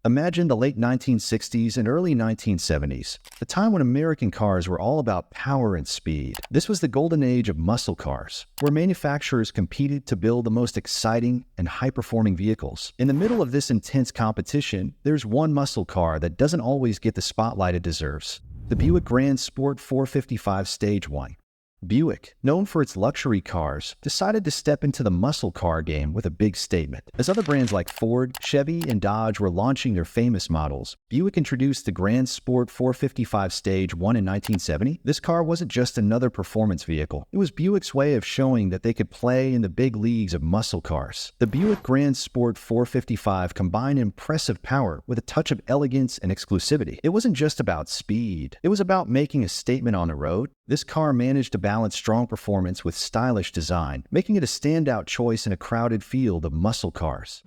Imagine the late 1960s and early 1970s, the time when American cars were all about power and speed. This was the golden age of muscle cars, where manufacturers competed to build the most exciting and high-performing vehicles. In the middle of this intense competition, there's one muscle car that doesn't always get the spotlight it deserves: the Buick Gran Sport 455 Stage 1. Buick, known for its luxury cars, decided to step into the muscle car game with a big statement. As other brands like Ford, Chevy, and Dodge were launching their famous models, Buick introduced the Gran Sport 455 Stage 1 in 1970. This car wasn't just another performance vehicle. It was Buick's way of showing that they could play in the big leagues of muscle cars. The Buick Gran Sport 455 combined impressive power with a touch of elegance and exclusivity. It wasn't just about speed. It was about making a statement on the road. This car managed to balance strong performance with stylish design, making it a standout choice in a crowded field of muscle cars.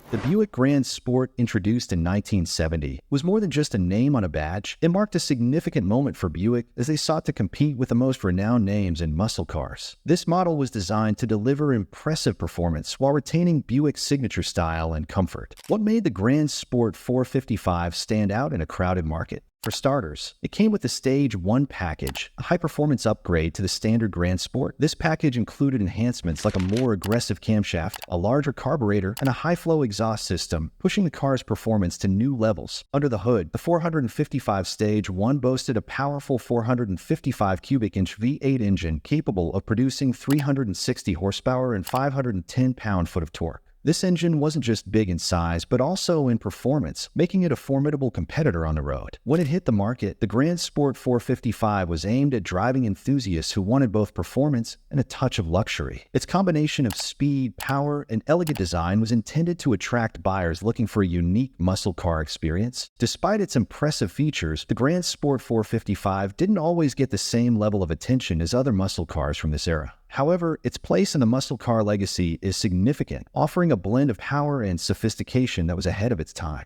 The Buick Gran Sport, introduced in 1970, was more than just a name on a badge. It marked a significant moment for Buick as they sought to compete with the most renowned names in muscle cars. This model was designed to deliver impressive performance while retaining Buick's signature style and comfort. What made the Gran Sport 455 stand out in a crowded market? For starters, it came with the Stage 1 package, a high-performance upgrade to the standard Gran Sport. This package included enhancements like a more aggressive camshaft, a larger carburetor, and a high-flow exhaust system, pushing the car's performance to new levels. Under the hood, the 455 Stage 1 boasted a powerful 455 cubic inch V8 engine capable of producing 360 horsepower and 510 pound-foot of torque. This engine wasn't just big in size, but also in performance, making it a formidable competitor on the road. When it hit the market, the Gran Sport 455 was aimed at driving enthusiasts who wanted both performance and a touch of luxury. Its combination of speed, power, and elegant design was intended to attract buyers looking for a unique muscle car experience. Despite its impressive features, the Gran Sport 455 didn't always get the same level of attention as other muscle cars from this era. However, its place in the muscle car legacy is significant, offering a blend of power and sophistication that was ahead of its time.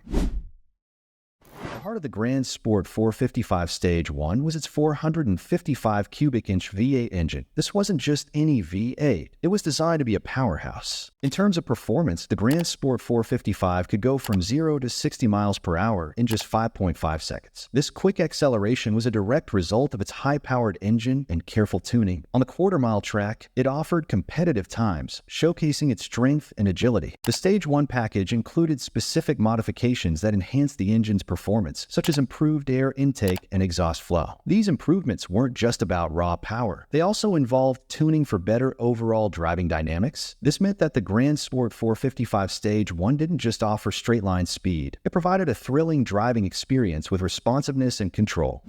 The heart of the Gran Sport 455 Stage 1 was its 455 cubic inch V8 engine. This wasn't just any V8. It was designed to be a powerhouse. In terms of performance, the Gran Sport 455 could go from 0 to 60 miles per hour in just 5.5 seconds. This quick acceleration was a direct result of its high-powered engine and careful tuning. On the quarter-mile track, it offered competitive times, showcasing its strength and agility. The Stage 1 package included specific modifications that enhanced the engine's performance, such as improved air intake and exhaust flow. These improvements weren't just about raw power. They also involved tuning for better overall driving dynamics. This meant that the Gran Sport 455 Stage 1 didn't just offer straight-line speed. It provided a thrilling driving experience with responsiveness and control.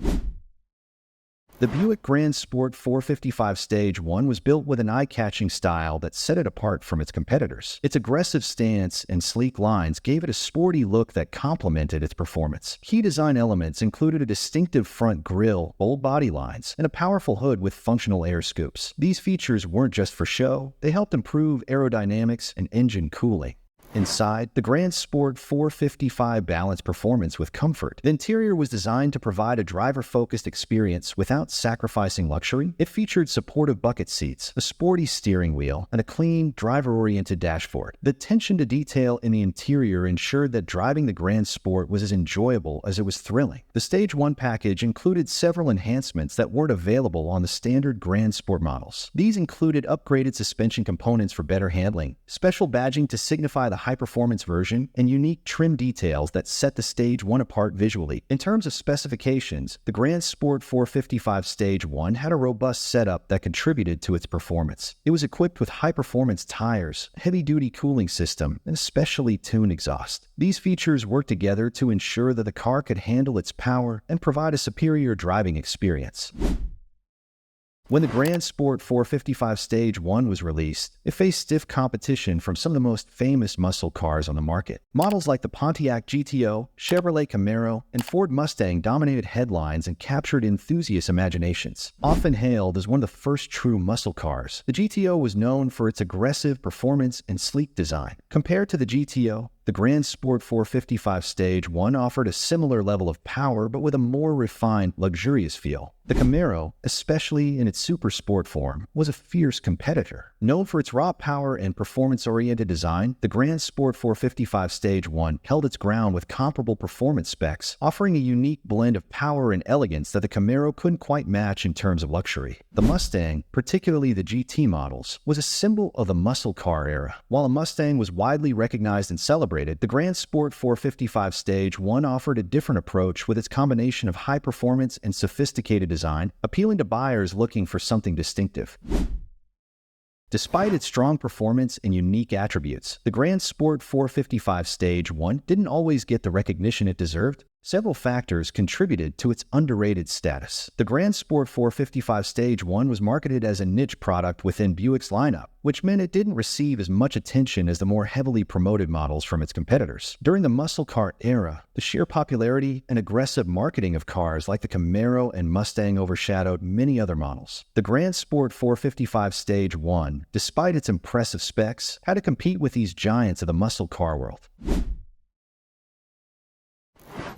The Buick Gran Sport 455 Stage 1 was built with an eye-catching style that set it apart from its competitors. Its aggressive stance and sleek lines gave it a sporty look that complemented its performance. Key design elements included a distinctive front grille, bold body lines, and a powerful hood with functional air scoops. These features weren't just for show, they helped improve aerodynamics and engine cooling. Inside, the Gran Sport 455 balanced performance with comfort. The interior was designed to provide a driver-focused experience without sacrificing luxury. It featured supportive bucket seats, a sporty steering wheel, and a clean, driver-oriented dashboard. The attention to detail in the interior ensured that driving the Gran Sport was as enjoyable as it was thrilling. The Stage 1 package included several enhancements that weren't available on the standard Gran Sport models. These included upgraded suspension components for better handling, special badging to signify the high-performance version, and unique trim details that set the Stage 1 apart visually. In terms of specifications, the Gran Sport 455 Stage 1 had a robust setup that contributed to its performance. It was equipped with high-performance tires, heavy-duty cooling system, and a specially tuned exhaust. These features worked together to ensure that the car could handle its power and provide a superior driving experience. When the Gran Sport 455 Stage 1 was released, it faced stiff competition from some of the most famous muscle cars on the market. Models like the Pontiac GTO, Chevrolet Camaro, and Ford Mustang dominated headlines and captured enthusiast imaginations. Often hailed as one of the first true muscle cars, the GTO was known for its aggressive performance and sleek design. Compared to the GTO, The Gran Sport 455 Stage 1 offered a similar level of power but with a more refined, luxurious feel. The Camaro, especially in its super sport form, was a fierce competitor. Known for its raw power and performance-oriented design, the Gran Sport 455 Stage 1 held its ground with comparable performance specs, offering a unique blend of power and elegance that the Camaro couldn't quite match in terms of luxury. The Mustang, particularly the GT models, was a symbol of the muscle car era. While a Mustang was widely recognized and celebrated, the Gran Sport 455 Stage 1 offered a different approach with its combination of high performance and sophisticated design, appealing to buyers looking for something distinctive. Despite its strong performance and unique attributes, the Gran Sport 455 Stage 1 didn't always get the recognition it deserved. Several factors contributed to its underrated status. The Gran Sport 455 Stage 1 was marketed as a niche product within Buick's lineup, which meant it didn't receive as much attention as the more heavily promoted models from its competitors. During the muscle car era, the sheer popularity and aggressive marketing of cars like the Camaro and Mustang overshadowed many other models. The Gran Sport 455 Stage 1, despite its impressive specs, had to compete with these giants of the muscle car world.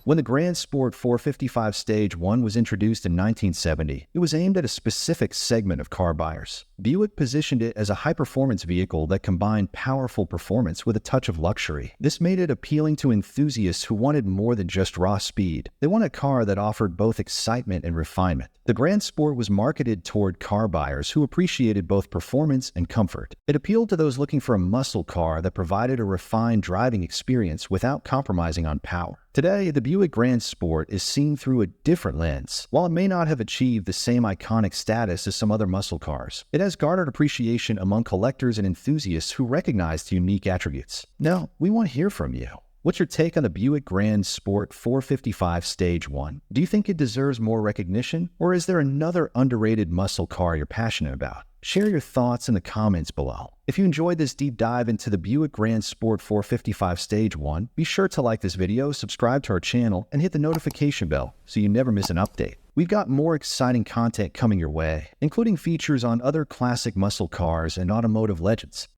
When the Gran Sport 455 Stage 1 was introduced in 1970, it was aimed at a specific segment of car buyers. Buick positioned it as a high-performance vehicle that combined powerful performance with a touch of luxury. This made it appealing to enthusiasts who wanted more than just raw speed. They wanted a car that offered both excitement and refinement. The Gran Sport was marketed toward car buyers who appreciated both performance and comfort. It appealed to those looking for a muscle car that provided a refined driving experience without compromising on power. Today, the Buick Gran Sport is seen through a different lens. While it may not have achieved the same iconic status as some other muscle cars, it has garnered appreciation among collectors and enthusiasts who recognize its unique attributes. Now, we want to hear from you. What's your take on the Buick Gran Sport 455 Stage 1? Do you think it deserves more recognition, or is there another underrated muscle car you're passionate about? Share your thoughts in the comments below. If you enjoyed this deep dive into the Buick Gran Sport 455 Stage 1, be sure to like this video, subscribe to our channel, and hit the notification bell so you never miss an update. We've got more exciting content coming your way, including features on other classic muscle cars and automotive legends.